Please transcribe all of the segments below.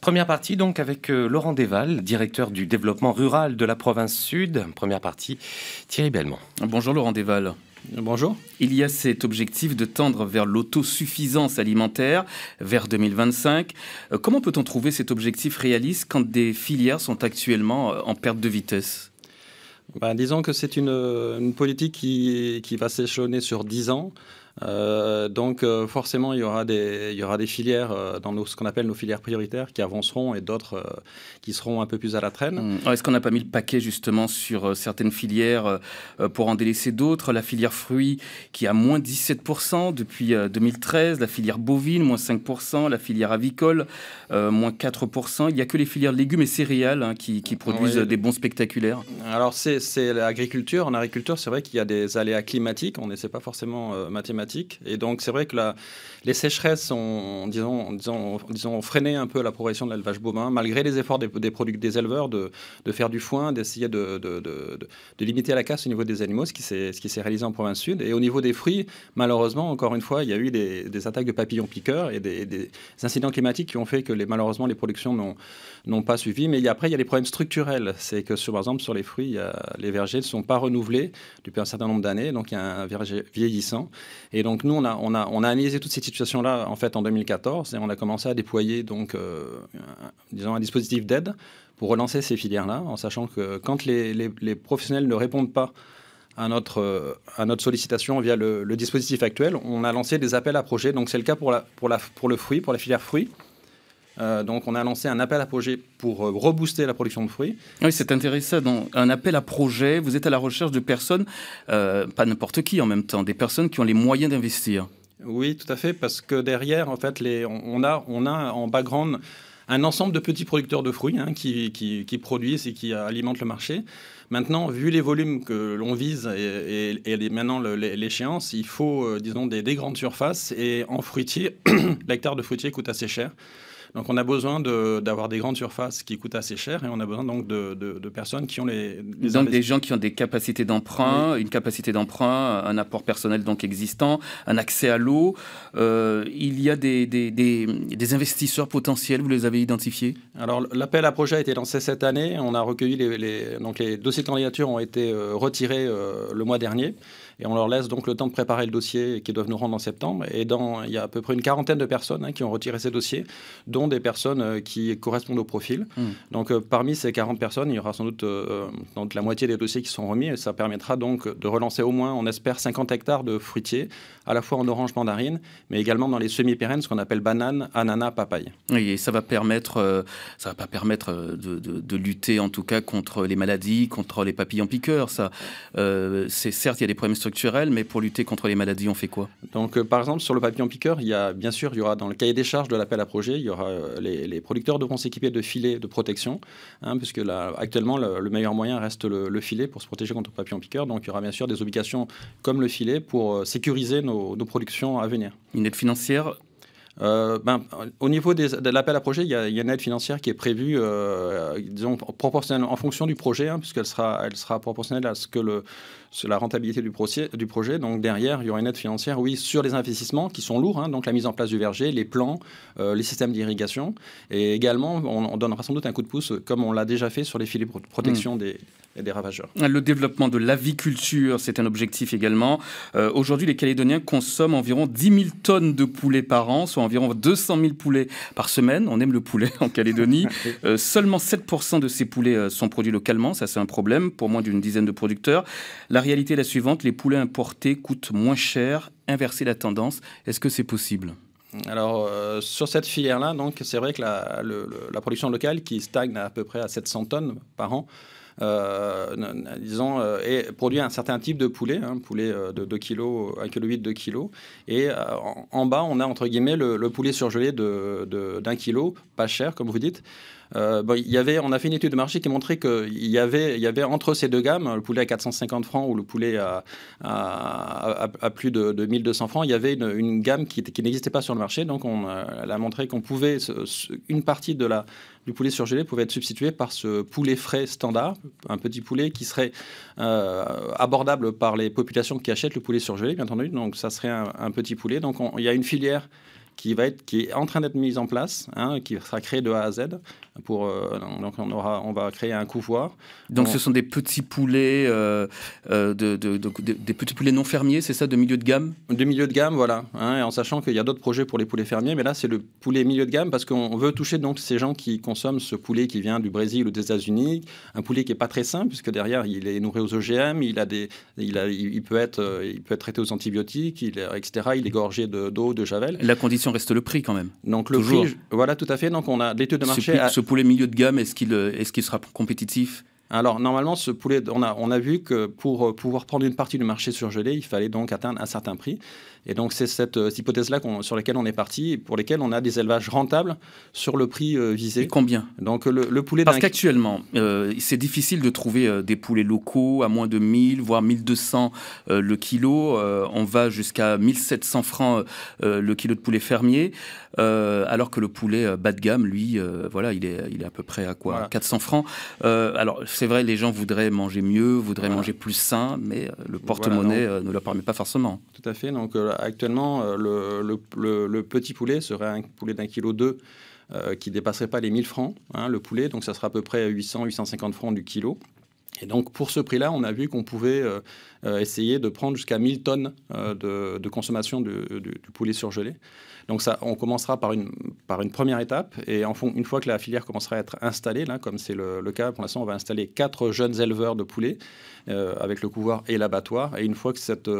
Première partie donc avec Laurent Desval, directeur du développement rural de la province Sud. Première partie, Thierry Belmont. Bonjour Laurent Desval. Bonjour. Il y a cet objectif de tendre vers l'autosuffisance alimentaire vers 2025. Comment peut-on trouver cet objectif réaliste quand des filières sont actuellement en perte de vitesse ? Disons que c'est une politique qui va s'échelonner sur 10 ans. Forcément, il y aura des filières dans ce qu'on appelle nos filières prioritaires qui avanceront et d'autres qui seront un peu plus à la traîne. Est-ce qu'on n'a pas mis le paquet justement sur certaines filières pour en délaisser d'autres ? La filière fruits qui a moins 17% depuis 2013, la filière bovine moins 5%, la filière avicole moins 4%. Il n'y a que les filières légumes et céréales qui produisent des bons spectaculaires. Alors c'est l'agriculture. En agriculture, c'est vrai qu'il y a des aléas climatiques. On n'essaie pas forcément mathématiques. Et donc, c'est vrai que les sécheresses ont, disons, freiné un peu la progression de l'élevage bovin, malgré les efforts des éleveurs de faire du foin, d'essayer de limiter la casse au niveau des animaux, ce qui s'est réalisé en province sud. Et au niveau des fruits, malheureusement, encore une fois, il y a eu des attaques de papillons piqueurs et des incidents climatiques qui ont fait que malheureusement, les productions n'ont pas suivi. Mais après, il y a des problèmes structurels. C'est que, par exemple, sur les fruits, les vergers ne sont pas renouvelés depuis un certain nombre d'années. Donc, il y a un verger vieillissant. Et donc, nous, on a analysé toutes ces situations-là, en fait, en 2014, et on a commencé à déployer, un dispositif d'aide pour relancer ces filières-là, en sachant que quand les professionnels ne répondent pas à notre sollicitation via le dispositif actuel, on a lancé des appels à projets. Donc, c'est le cas pour le fruit, pour la filière fruits. Donc, on a lancé un appel à projet pour rebooster la production de fruits. Oui, c'est intéressant. Donc, un appel à projet, vous êtes à la recherche de personnes, pas n'importe qui en même temps, des personnes qui ont les moyens d'investir. Oui, tout à fait, parce que derrière, en fait, on a en background un ensemble de petits producteurs de fruits qui produisent et qui alimentent le marché. Maintenant, vu les volumes que l'on vise et maintenant l'échéance, il faut, des grandes surfaces. Et en fruitier, l'hectare de fruitier coûte assez cher. Donc, on a besoin d'avoir des grandes surfaces qui coûtent assez cher et on a besoin donc de personnes qui ont donc des gens qui ont des capacités d'emprunt, une capacité d'emprunt, un apport personnel donc existant, un accès à l'eau. Il y a des investisseurs potentiels, vous les avez identifiés ? Alors, l'appel à projet a été lancé cette année. On a recueilli donc les dossiers de candidature ont été retirés le mois dernier. Et on leur laisse donc le temps de préparer le dossier qui doivent nous rendre en septembre. Et il y a à peu près une quarantaine de personnes qui ont retiré ces dossiers, dont des personnes qui correspondent au profil. Donc parmi ces 40 personnes, il y aura sans doute donc la moitié des dossiers qui sont remis. Et ça permettra donc de relancer au moins, on espère, 50 hectares de fruitiers, à la fois en orange mandarine, mais également dans les semi-pérennes, ce qu'on appelle banane, ananas, papaye. Oui, et ça va pas permettre de lutter en tout cas contre les maladies, contre les papillons piqueurs. C'est certes, il y a des problèmes structurels, mais pour lutter contre les maladies, on fait quoi ? Donc, par exemple, sur le papillon piqueur, il y aura dans le cahier des charges de l'appel à projet, il y aura les producteurs devront s'équiper de filets de protection, puisque actuellement, le meilleur moyen reste le filet pour se protéger contre le papillon piqueur. Donc, il y aura bien sûr des obligations comme le filet pour sécuriser nos productions à venir. Une aide financière ? Au niveau de l'appel à projet, il y a une aide financière qui est prévue, proportionnelle en fonction du projet, puisqu'elle sera proportionnelle à sur la rentabilité du projet. Donc derrière, il y aura une aide financière, oui, sur les investissements qui sont lourds, donc la mise en place du verger, les plants, les systèmes d'irrigation. Et également, on donnera sans doute un coup de pouce, comme on l'a déjà fait sur les filets de protection des ravageurs. Le développement de l'aviculture, c'est un objectif également. Aujourd'hui, les Calédoniens consomment environ 10 000 tonnes de poulet par an, soit environ 200 000 poulets par semaine. On aime le poulet en Calédonie. Seulement 7% de ces poulets sont produits localement. Ça, c'est un problème pour moins d'une dizaine de producteurs. La réalité est la suivante, les poulets importés coûtent moins cher. Inverser la tendance, est-ce que c'est possible ? Alors, sur cette filière-là, donc, c'est vrai que la production locale qui stagne à peu près à 700 tonnes par an, et produit un certain type de poulet, poulet de 2 kg, 1,8 kg, 2 kg. Et en bas, on a entre guillemets le poulet surgelé d'1 kg, pas cher, comme vous dites. On a fait une étude de marché qui montrait qu'il y avait entre ces deux gammes, le poulet à 450 francs ou le poulet à plus de 1200 francs, il y avait une gamme qui n'existait pas sur le marché. Donc, elle a montré qu'on pouvait, une partie du poulet surgelé pouvait être substituée par ce poulet frais standard, un petit poulet qui serait abordable par les populations qui achètent le poulet surgelé, bien entendu. Donc, ça serait un petit poulet. Donc, il y a une filière qui est en train d'être mise en place, hein, qui sera créée de A à Z. Donc on va créer un couvoir. Donc ce sont des petits poulets, des petits poulets non fermiers, c'est ça, de milieu de gamme? De milieu de gamme, voilà. Hein, et en sachant qu'il y a d'autres projets pour les poulets fermiers, mais là c'est le poulet milieu de gamme parce qu'on veut toucher donc ces gens qui consomment ce poulet qui vient du Brésil ou des États-Unis, un poulet qui est pas très sain puisque derrière il est nourri aux OGM, il peut être traité aux antibiotiques, etc. Il est gorgé d'eau, de javel. La condition reste le prix quand même. Donc le prix, voilà, tout à fait. Donc on a l'étude de marché. Ce poulet milieu de gamme, est-ce qu'il sera compétitif? Alors, normalement, ce poulet, on a vu que pour pouvoir prendre une partie du marché surgelé, il fallait donc atteindre un certain prix. Et donc, c'est cette hypothèse-là sur laquelle on est parti et pour lesquelles on a des élevages rentables sur le prix visé. Et combien? Donc, le poulet... Parce qu'actuellement, c'est difficile de trouver des poulets locaux à moins de 1000, voire 1200 le kilo. On va jusqu'à 1700 francs le kilo de poulet fermier. Alors que le poulet bas de gamme, lui, voilà, il est à peu près à quoi, voilà. 400 francs. Alors, c'est vrai, les gens voudraient manger mieux, voudraient manger plus sain, mais le porte-monnaie ne leur permet pas forcément. Tout à fait. Donc, actuellement, le petit poulet serait un poulet d'1,2 kg qui ne dépasserait pas les 1000 francs, hein, le poulet. Donc, ça sera à peu près 800-850 francs du kilo. Et donc, pour ce prix-là, on a vu qu'on pouvait essayer de prendre jusqu'à 1000 tonnes de consommation du poulet surgelé. Donc, ça, on commencera par une première étape. Et une fois que la filière commencera à être installée, là, comme c'est le cas, pour l'instant, on va installer 4 jeunes éleveurs de poulets avec le couvoir et l'abattoir. Et une fois que cette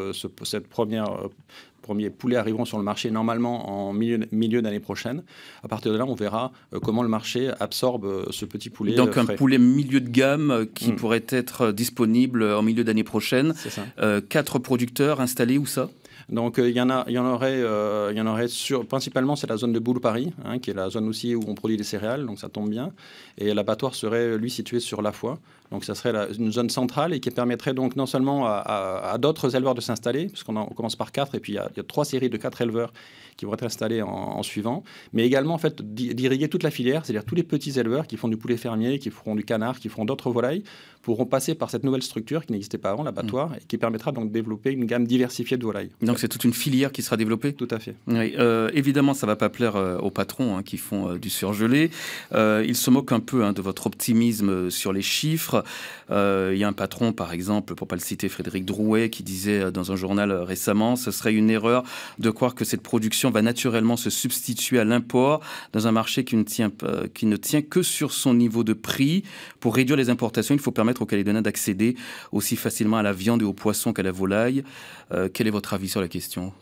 premiers poulets arriveront sur le marché normalement en milieu d'année prochaine. À partir de là, on verra comment le marché absorbe ce petit poulet. Donc frais. Un poulet milieu de gamme qui pourrait être disponible en milieu d'année prochaine. C'est ça. 4 producteurs installés, où ça? Donc il y en aurait principalement c'est la zone de Boule-Paris, hein, qui est la zone aussi où on produit des céréales, donc ça tombe bien. Et l'abattoir serait lui situé sur La Foix. Donc ça serait une zone centrale et qui permettrait donc non seulement à d'autres éleveurs de s'installer, puisqu'on commence par 4 et puis il y a 3 séries de 4 éleveurs qui vont être installés en suivant, mais également en fait d'irriguer toute la filière, c'est-à-dire tous les petits éleveurs qui font du poulet fermier, qui feront du canard, qui feront d'autres volailles, pourront passer par cette nouvelle structure qui n'existait pas avant, l'abattoir, et qui permettra donc de développer une gamme diversifiée de volailles. Donc c'est toute une filière qui sera développée? Tout à fait. Oui, évidemment, ça ne va pas plaire aux patrons qui font du surgelé. Ils se moquent un peu de votre optimisme sur les chiffres. Il y a un patron, par exemple, pour ne pas le citer, Frédéric Drouet, qui disait dans un journal récemment, ce serait une erreur de croire que cette production va naturellement se substituer à l'import dans un marché qui ne tient que sur son niveau de prix. Pour réduire les importations, il faut permettre aux Calédoniens d'accéder aussi facilement à la viande et aux poissons qu'à la volaille. Quel est votre avis sur la question ?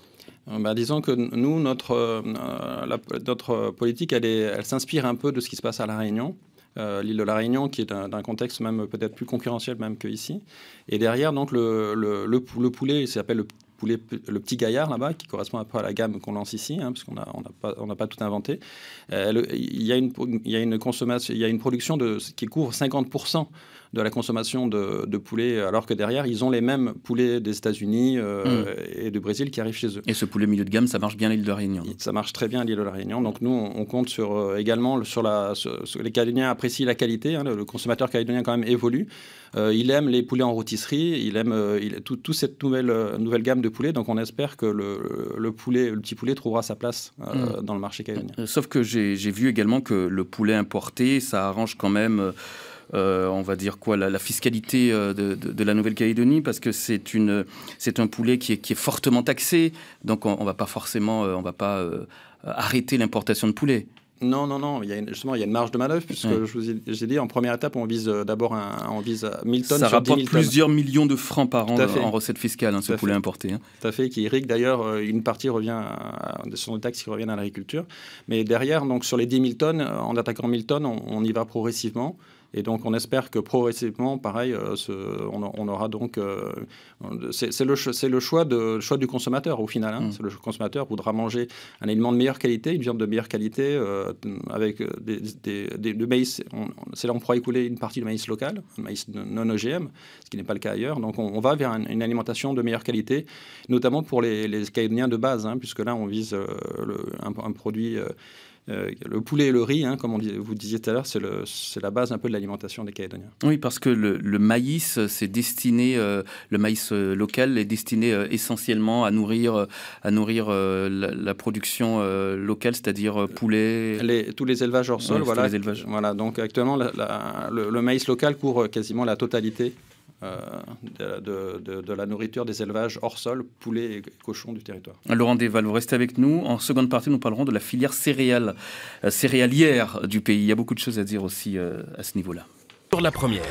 Disons que nous, notre politique, elle s'inspire un peu de ce qui se passe à La Réunion. L'île de La Réunion, qui est d'un contexte même peut-être plus concurrentiel même qu'ici. Et derrière, donc, le poulet, il s'appelle le petit gaillard là-bas, qui correspond un peu à la gamme qu'on lance ici, hein, parce qu'on n'a pas tout inventé. Il y a une production qui couvre 50% de la consommation de poulet, alors que derrière, ils ont les mêmes poulets des États-Unis et du Brésil qui arrivent chez eux. Et ce poulet milieu de gamme, ça marche bien à l'île de La Réunion? Ça marche très bien à l'île de La Réunion. Donc nous, on compte également sur les Calédoniens apprécient la qualité. Hein, le consommateur calédonien quand même évolue. Il aime les poulets en rôtisserie. Il aime toute cette nouvelle gamme de poulets. Donc on espère que le petit poulet trouvera sa place dans le marché calédonien. Sauf que j'ai vu également que le poulet importé, ça arrange quand même... on va dire quoi, la fiscalité de la Nouvelle-Calédonie, parce que c'est un poulet qui est fortement taxé, donc on va pas forcément, arrêter l'importation de poulet. Non, il y a une marge de manœuvre, puisque j'ai dit, en première étape, on vise d'abord 1000 tonnes. Ça sur rapporte 10 000 tonnes. Plusieurs millions de francs par an en recettes fiscales, ce poulet importé. Tout à fait, qui irrigue d'ailleurs, une partie revient sur les taxes qui reviennent à l'agriculture. Mais derrière, donc, sur les 10 000 tonnes, en attaquant 1000 tonnes, on y va progressivement. Et donc, on espère que progressivement, pareil, on aura donc... c'est le choix du consommateur, au final. Hein. Le consommateur voudra manger un aliment de meilleure qualité, une viande de meilleure qualité, avec du maïs. C'est là on pourra écouler une partie de maïs local, un maïs non OGM, ce qui n'est pas le cas ailleurs. Donc, on va vers une alimentation de meilleure qualité, notamment pour les Calédoniens de base, hein, puisque là, on vise un produit... Le poulet et le riz, hein, comme vous disiez tout à l'heure, c'est la base un peu de l'alimentation des Calédoniens. Oui, parce que le maïs, c'est destiné, le maïs local est destiné essentiellement à nourrir la production locale, c'est-à-dire poulet. Tous les élevages hors sol, Ouais, voilà. les élevages. Voilà. Donc actuellement, le maïs local couvre quasiment la totalité de la nourriture des élevages hors sol, poulet et cochons du territoire. Laurent Desval, vous restez avec nous. En seconde partie, nous parlerons de la filière céréalière du pays. Il y a beaucoup de choses à dire aussi à ce niveau-là. Sur la première.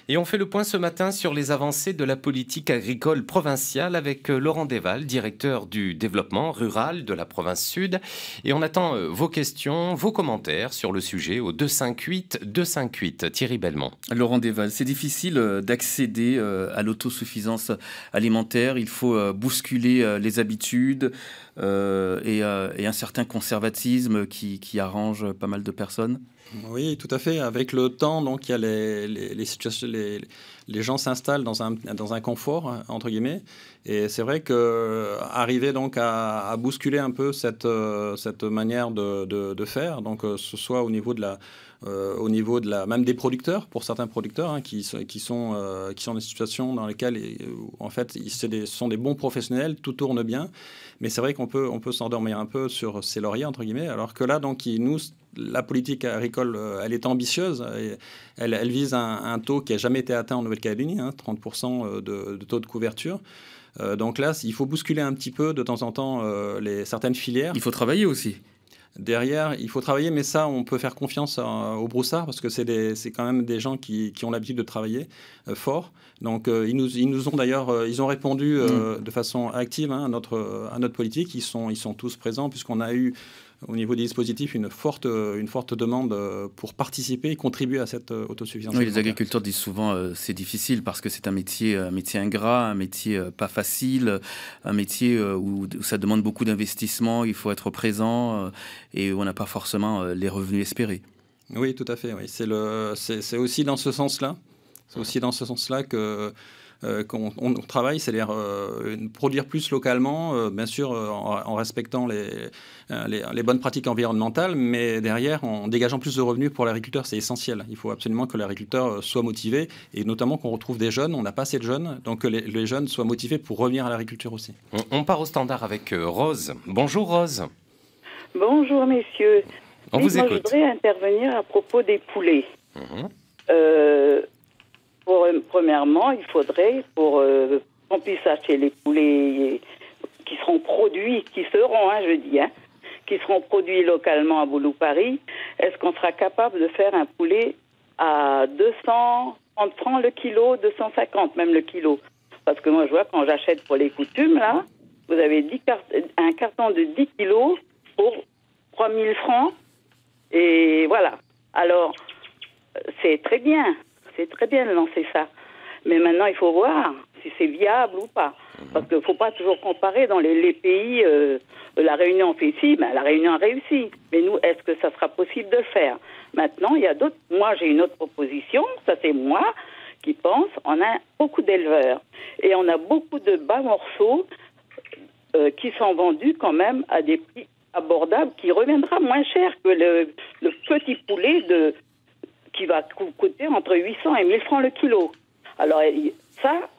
Et on fait le point ce matin sur les avancées de la politique agricole provinciale avec Laurent Desval, directeur du développement rural de la province Sud. Et on attend vos questions, vos commentaires sur le sujet au 258-258. Thierry Belmont. Laurent Desval, c'est difficile d'accéder à l'autosuffisance alimentaire. Il faut bousculer les habitudes et un certain conservatisme qui arrange pas mal de personnes. Oui, tout à fait. Avec le temps, donc il y a les situations, les gens s'installent dans un confort entre guillemets, et c'est vrai que arriver donc à bousculer un peu cette manière de faire, donc ce soit au niveau de la même des producteurs, pour certains producteurs hein, qui sont dans des situations dans lesquelles en fait ce sont des bons professionnels, tout tourne bien, mais c'est vrai qu'on peut s'endormir un peu sur ses lauriers entre guillemets, alors que là donc la politique agricole, elle est ambitieuse. Et elle vise un taux qui n'a jamais été atteint en Nouvelle-Calédonie, hein, 30% de taux de couverture. Donc là, il faut bousculer un petit peu de temps en temps certaines filières. Il faut travailler aussi. Derrière, il faut travailler, mais ça, on peut faire confiance au broussard parce que c'est quand même des gens qui ont l'habitude de travailler fort. Donc, ils nous ont d'ailleurs, ils ont répondu de façon active hein, à notre politique. Ils sont tous présents puisqu'on a eu au niveau des dispositifs une forte demande pour participer et contribuer à cette autosuffisance. Oui, les agriculteurs disent souvent c'est difficile parce que c'est un métier ingrat, un métier pas facile, un métier où ça demande beaucoup d'investissement, il faut être présent et où on n'a pas forcément les revenus espérés. Oui, tout à fait. Oui. C'est aussi dans ce sens-là. C'est aussi dans ce sens-là qu'on travaille, c'est-à-dire produire plus localement, bien sûr en respectant les bonnes pratiques environnementales, mais derrière en dégageant plus de revenus pour l'agriculteur, c'est essentiel. Il faut absolument que l'agriculteur soit motivé, et notamment qu'on retrouve des jeunes, on n'a pas assez de jeunes, donc que les jeunes soient motivés pour revenir à l'agriculture aussi. On part au standard avec Rose. Bonjour Rose. Bonjour messieurs. On vous écoute. Moi, je voudrais intervenir à propos des poulets. Premièrement, il faudrait, pour qu'on puisse acheter les poulets qui seront produits, qui seront produits localement à Boulou-Paris, est-ce qu'on sera capable de faire un poulet à 230 francs le kilo, 250 même le kilo? Parce que moi, je vois, quand j'achète pour les coutumes, là, vous avez un carton de 10 kilos pour 3000 francs. Et voilà. Alors, c'est très bien. C'est très bien de lancer ça. Mais maintenant, il faut voir si c'est viable ou pas. Parce qu'il ne faut pas toujours comparer dans les pays. La Réunion fait ci, la Réunion a réussi. Mais nous, est-ce que ça sera possible de le faire? Maintenant, il y a d'autres. Moi, j'ai une autre proposition. Ça, c'est moi qui pense. On a beaucoup d'éleveurs. Et on a beaucoup de bas morceaux qui sont vendus quand même à des prix abordables, qui reviendra moins cher que le petit poulet qui va coûter entre 800 et 1000 francs le kilo. Alors ça,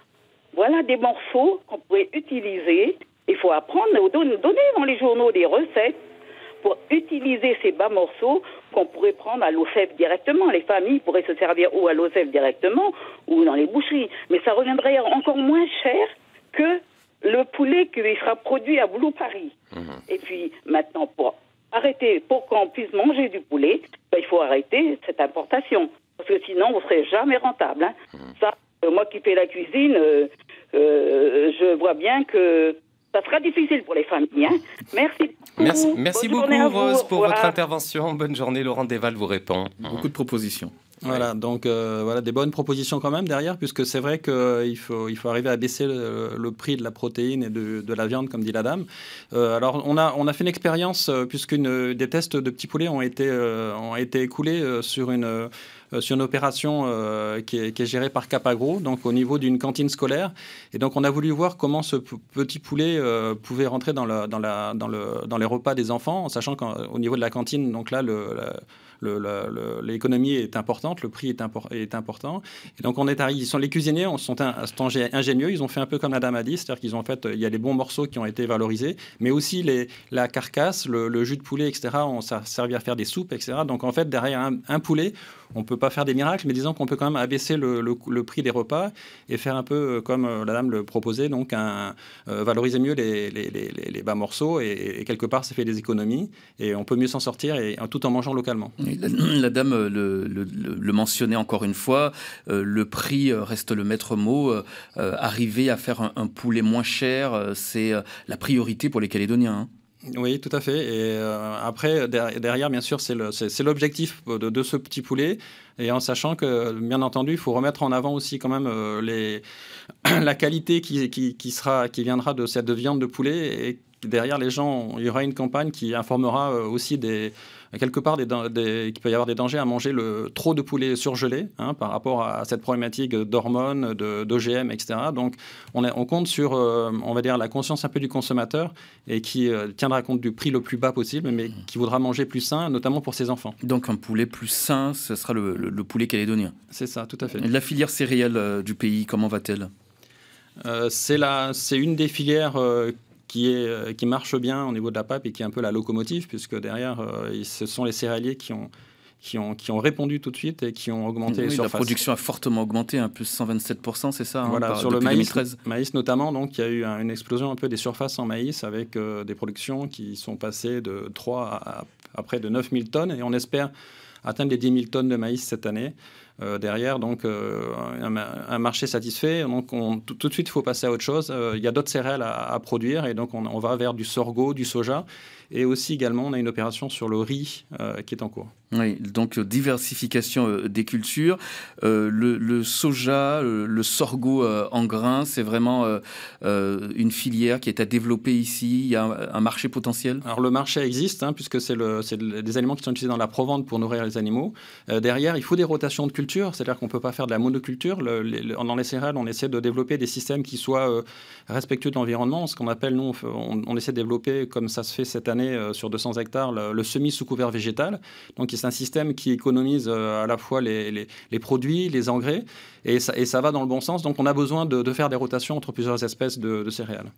voilà des morceaux qu'on pourrait utiliser. Il faut apprendre, nous donner dans les journaux des recettes pour utiliser ces bas morceaux qu'on pourrait prendre à l'OCEF directement. Les familles pourraient se servir ou à l'OCEF directement ou dans les boucheries. Mais ça reviendrait encore moins cher que le poulet qui sera produit à Boulou-Paris. Et puis maintenant, pour qu'on puisse manger du poulet, il faut arrêter cette importation. Parce que sinon, vous ne serez jamais rentable. Hein. Ça, moi qui fais la cuisine, je vois bien que ça sera difficile pour les familles. Hein. Merci beaucoup, Rose, pour votre intervention. Bonne journée. Laurent Desval vous répond. Beaucoup de propositions. Voilà, donc voilà des bonnes propositions quand même derrière, puisque c'est vrai qu'il faut arriver à baisser le prix de la protéine et de la viande, comme dit la dame. Alors on a fait une expérience puisque des tests de petits poulets ont été écoulés sur sur une opération qui est gérée par Capagro, donc au niveau d'une cantine scolaire. Et donc on a voulu voir comment ce petit poulet pouvait rentrer dans les repas des enfants, en sachant qu'au niveau de la cantine, donc là, l'économie est importante, le prix est important. Et donc les cuisiniers sont ingénieux, ils ont fait un peu comme la dame a dit, c'est-à-dire qu'ils ont fait, il y a des bons morceaux qui ont été valorisés, mais aussi la carcasse, le jus de poulet, etc. Ça a servi à faire des soupes, etc. Donc en fait, derrière un poulet, on ne peut pas faire des miracles, mais disons qu'on peut quand même abaisser le prix des repas et faire un peu comme la dame le proposait, donc valoriser mieux les bas morceaux et quelque part ça fait des économies et on peut mieux s'en sortir tout en mangeant localement. La dame le mentionnait encore une fois, le prix reste le maître mot. Arriver à faire un poulet moins cher, c'est la priorité pour les Calédoniens. Hein. Oui, tout à fait. Et après, derrière, bien sûr, c'est l'objectif de ce petit poulet. Et en sachant que, bien entendu, il faut remettre en avant aussi quand même la qualité qui viendra de cette viande de poulet. Et derrière les gens, il y aura une campagne qui informera aussi quelque part qu'il peut y avoir des dangers à manger trop de poulet surgelé par rapport à cette problématique d'hormones, d'OGM, etc. Donc on compte sur, on va dire, la conscience un peu du consommateur et qui tiendra compte du prix le plus bas possible, mais qui voudra manger plus sain, notamment pour ses enfants. Donc un poulet plus sain, ce sera le poulet calédonien. C'est ça, tout à fait. La filière céréale du pays, comment va-t-elle ? C'est une des filières qui marche bien au niveau de la PAP et qui est un peu la locomotive, puisque derrière, ce sont les céréaliers qui ont répondu tout de suite et qui ont augmenté les surfaces. La production a fortement augmenté, plus 127%, c'est ça voilà, sur le maïs notamment, donc il y a eu une explosion un peu des surfaces en maïs avec des productions qui sont passées de 3 à près de 9000 tonnes et on espère atteindre les 10 000 tonnes de maïs cette année. Derrière, donc, un marché satisfait. Donc, tout de suite, il faut passer à autre chose. Il y a d'autres céréales à produire et donc on va vers du sorgho, du soja. Et aussi, également, on a une opération sur le riz qui est en cours. Oui, donc diversification des cultures. Le soja, le sorgho en grains, c'est vraiment une filière qui est à développer ici. Il y a un marché potentiel. Alors, le marché existe, puisque c'est des aliments qui sont utilisés dans la provente pour nourrir les animaux. Derrière, il faut des rotations de culture, c'est-à-dire qu'on ne peut pas faire de la monoculture. Dans les céréales, on essaie de développer des systèmes qui soient respectueux de l'environnement. Ce qu'on appelle, nous, on essaie de développer, comme ça se fait cette année sur 200 hectares, le semis sous couvert végétal. Donc, c'est un système qui économise à la fois les produits, les engrais, et ça va dans le bon sens. Donc, on a besoin de faire des rotations entre plusieurs espèces de céréales.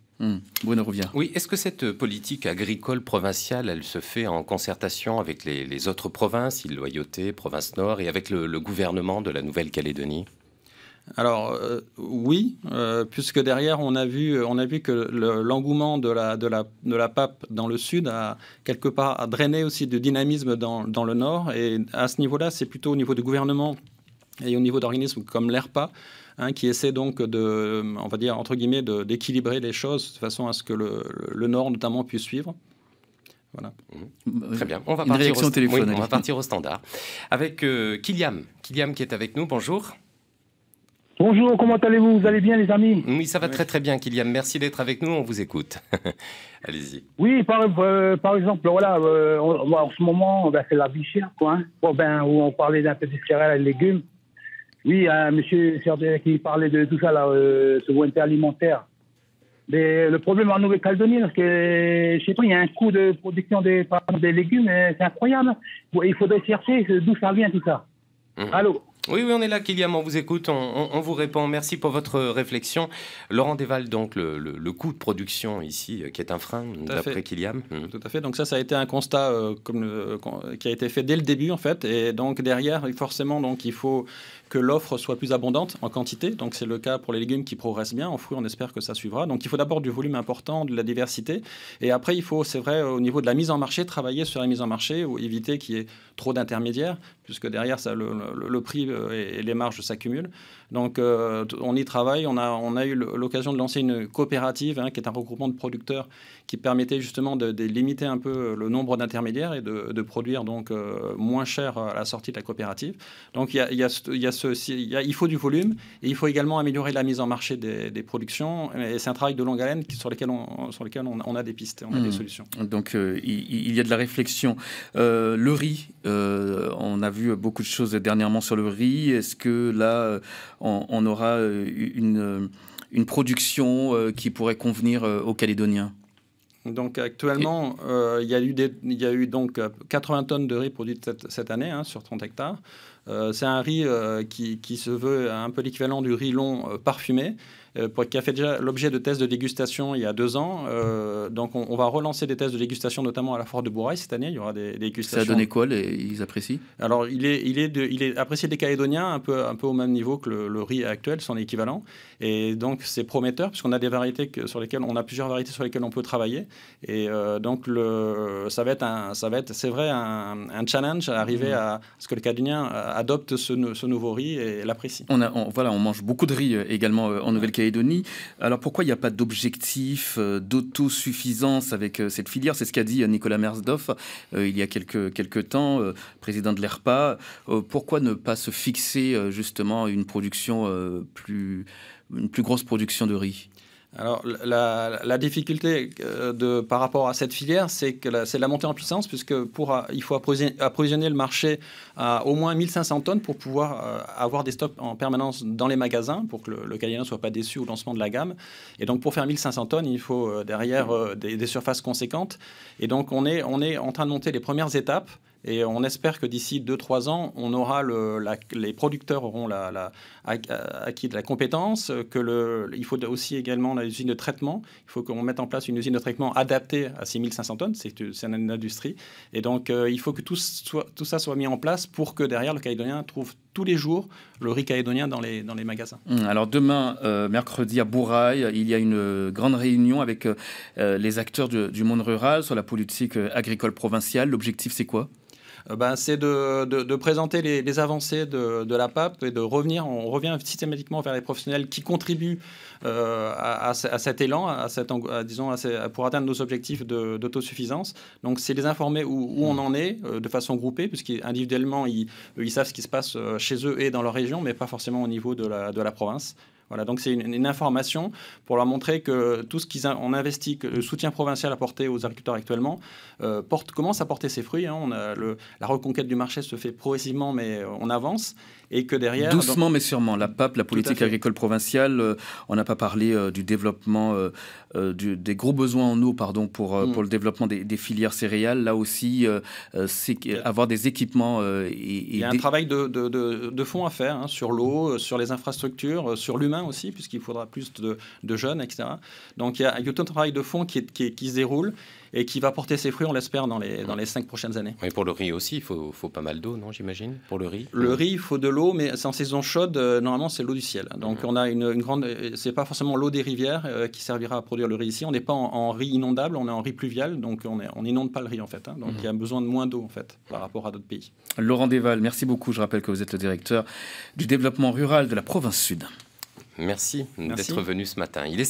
Bruno revient. Oui, est-ce que cette politique agricole provinciale, elle se fait en concertation avec les autres provinces, île Loyauté, province Nord, et avec le gouvernement de la Nouvelle-Calédonie ? Alors oui, puisque derrière on a vu que l'engouement de la PAP dans le sud a quelque part drainé aussi de dynamisme dans le nord, et à ce niveau-là, c'est plutôt au niveau du gouvernement et au niveau d'organismes comme l'ERPA qui essaie donc on va dire entre guillemets d'équilibrer les choses de façon à ce que le nord notamment puisse suivre. Voilà. Très bien. On va partir au standard avec Kyliam qui est avec nous. Bonjour. Bonjour, comment allez-vous ? Vous allez bien, les amis ? Oui, ça va très très bien, Kyliam. Merci d'être avec nous, on vous écoute. Allez-y. Oui, par exemple, voilà, en ce moment, c'est la vie chère, quoi. Où on parlait d'un peu de céréales et légumes. Oui, monsieur qui parlait de tout ça, là, souveraineté alimentaire. Mais le problème en Nouvelle-Calédonie, parce que, je sais pas, il y a un coût de production des légumes, c'est incroyable. Il faudrait chercher d'où ça vient, tout ça. Allô ? Oui, on est là, Kyliam, on vous écoute, on vous répond. Merci pour votre réflexion. Laurent Desval, donc le coût de production ici, qui est un frein, d'après Kyliam. Tout à fait, donc ça a été un constat qui a été fait dès le début, en fait. Et donc derrière, forcément, donc, il faut que l'offre soit plus abondante en quantité. Donc c'est le cas pour les légumes qui progressent bien. En fruits, on espère que ça suivra. Donc il faut d'abord du volume important, de la diversité. Et après, il faut, c'est vrai, au niveau de la mise en marché, travailler sur la mise en marché ou éviter qu'il y ait trop d'intermédiaires, puisque derrière, ça, le prix et les marges s'accumulent. Donc, on y travaille. On a eu l'occasion de lancer une coopérative qui est un regroupement de producteurs qui permettait justement de limiter un peu le nombre d'intermédiaires et de produire donc moins cher à la sortie de la coopérative. Donc, il faut du volume et il faut également améliorer la mise en marché des productions. Et c'est un travail de longue haleine sur lequel on a des pistes, on a des solutions. Donc, il y a de la réflexion. Le riz, on a vu beaucoup de choses dernièrement sur le riz. Est-ce que là, on aura une production qui pourrait convenir aux Calédoniens? Donc actuellement, il y a eu donc 80 tonnes de riz produites cette année sur 30 hectares. C'est un riz qui se veut un peu l'équivalent du riz long parfumé, qui a fait déjà l'objet de tests de dégustation il y a 2 ans. Donc on va relancer des tests de dégustation, notamment à la Foire de Bourail cette année. Il y aura des dégustations. Ça a donné quoi, ils apprécient? Alors il est apprécié des Calédoniens un peu au même niveau que le riz actuel, son équivalent. Et donc c'est prometteur puisqu'on a des variétés on a plusieurs variétés sur lesquelles on peut travailler. Et donc ça va être c'est vrai un challenge à arriver à ce que le Calédonien adopte ce nouveau riz et l'apprécie. On mange beaucoup de riz également en Nouvelle-Calédonie. Alors pourquoi il n'y a pas d'objectif d'autosuffisance avec cette filière? C'est ce qu'a dit Nicolas Mersdorf il y a quelques temps, président de l'ERPA. Pourquoi ne pas se fixer justement une plus grosse production de riz? Alors, la difficulté par rapport à cette filière, c'est la montée en puissance, puisque il faut approvisionner le marché à au moins 1500 tonnes pour pouvoir avoir des stocks en permanence dans les magasins, pour que le Calédonien ne soit pas déçu au lancement de la gamme. Et donc, pour faire 1500 tonnes, il faut derrière des surfaces conséquentes. Et donc, on est en train de monter les premières étapes. Et on espère que d'ici 2-3 ans, les producteurs auront acquis de la compétence, il faut aussi également l'usine de traitement. Il faut qu'on mette en place une usine de traitement adaptée à ces 1500 tonnes. C'est une industrie. Et donc, il faut que tout ça soit mis en place pour que derrière, le Calédonien trouve tous les jours le riz calédonien dans les magasins. Alors demain, mercredi à Bourail, il y a une grande réunion avec les acteurs du monde rural sur la politique agricole provinciale. L'objectif, c'est quoi? C'est de présenter les avancées de la PAP et on revient systématiquement vers les professionnels qui contribuent à cet élan, pour atteindre nos objectifs d'autosuffisance. Donc, c'est les informer où on en est de façon groupée, puisqu'individuellement, ils savent ce qui se passe chez eux et dans leur région, mais pas forcément au niveau de la province. Voilà, donc c'est une information pour leur montrer que tout ce qu'on investit, que le soutien provincial apporté aux agriculteurs actuellement commence à porter ses fruits. La reconquête du marché se fait progressivement, mais on avance. Et que derrière... Doucement mais sûrement, la PAP, la politique agricole provinciale, on n'a pas parlé du développement, des gros besoins en eau pour le développement des filières céréales. Là aussi, c'est avoir des équipements... Il y a un travail de fond à faire sur l'eau, sur les infrastructures, sur l'humain aussi, puisqu'il faudra plus de jeunes, etc. Donc il y a tout un travail de fond qui se déroule et qui va porter ses fruits, on l'espère, dans les 5 prochaines années. Et pour le riz aussi, il faut pas mal d'eau, non, j'imagine, pour le riz? Le riz, il faut de l'eau, mais c'est en saison chaude, normalement, c'est l'eau du ciel. Donc on a une grande... C'est pas forcément l'eau des rivières qui servira à produire le riz ici. On n'est pas en riz inondable, on est en riz pluvial, donc on n'inonde pas le riz, en fait. Donc il y a besoin de moins d'eau, en fait, par rapport à d'autres pays. Laurent Desval, merci beaucoup. Je rappelle que vous êtes le directeur du développement rural de la province sud. Merci. D'être venu ce matin. Il est